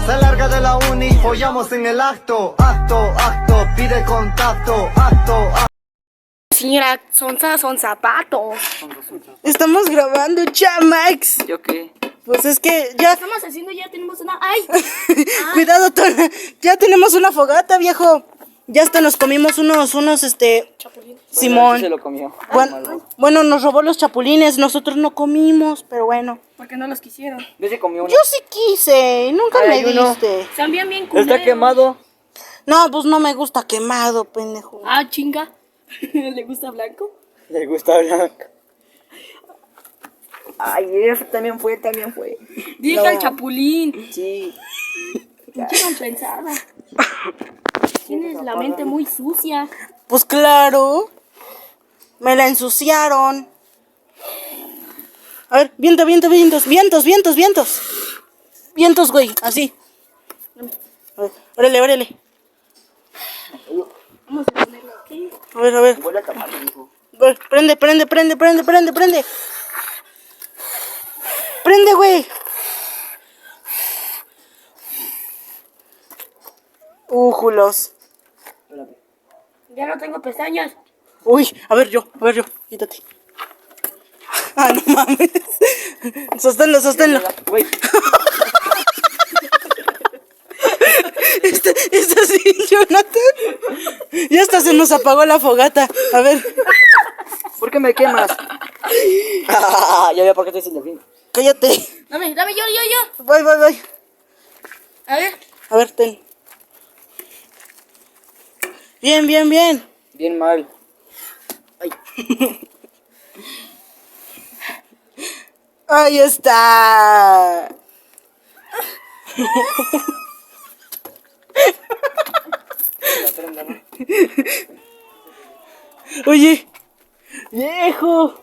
Se larga de la uni, follamos en el acto. Pide contacto. Señora, son zapatos. Estamos grabando, chamax. ¿Yo qué? Pues es que ya... Estamos haciendo, ya tenemos una... ¡Ay! Cuidado, Tona. Ya tenemos una fogata, viejo. Ya hasta nos comimos unos Chapulín. Simón. Se lo comió. Bueno, nos robó los chapulines. Nosotros no comimos, pero bueno. Porque no los quisieron. Yo se comió uno. Yo sí quise y nunca Ay, me uno. diste. Están bien culeros. Está quemado. No, pues no me gusta quemado, pendejo. Ah, chinga. ¿Le gusta blanco? Le gusta blanco. Ay, ese también fue. Diga el chapulín. Sí. Pinche mal pensada. Tienes la mente muy sucia. Pues claro. Me la ensuciaron. A ver, vientos. Vientos, güey, así. A ver, órale. Vamos a ponerlo aquí. A ver. Huele a tamal, hijo. A ver, prende. Prende, güey. Újulos. Ya no tengo pestañas. Uy, a ver yo, quítate. Ah, no mames. Sosténlo. Güey. Está así, Jonathan. Ya hasta se nos apagó la fogata. A ver, ¿Por qué me quemas? Ya veo por qué te dicen delfín. cállate. Dame, yo. Voy. A ver. A ver, ten. Bien. Bien mal. Ay. Ahí está. Oye, viejo.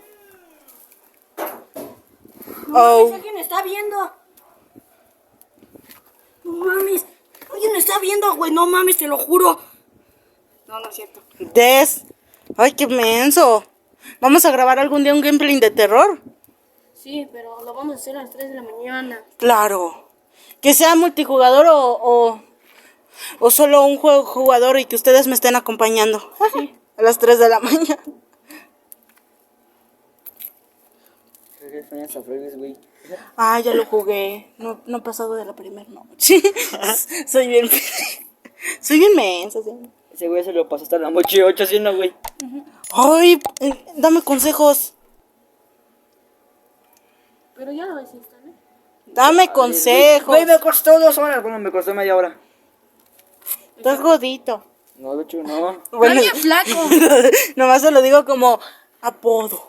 Oh. Alguien está viendo. No mames. Alguien está viendo, güey. No mames, te lo juro. No es cierto. Ay, qué menso. Vamos a grabar algún día un gameplay de terror. Sí, pero lo vamos a hacer a las 3 de la mañana. Claro. Que sea multijugador o solo un jugador y que ustedes me estén acompañando. Sí. A las 3 de la mañana. Ah, ya lo jugué. No he pasado de la primera noche. Soy bien mensa. ¿Sí? Ese güey se lo pasó hasta la noche 8, ¿sí no, güey? Ay, dame consejos. Pero ya lo desinstalé. Dame consejos. Güey, me costó 2 horas. Bueno, me costó media hora. Estás godito. No, de hecho, no. Bueno, Está bien flaco. nomás se lo digo como apodo.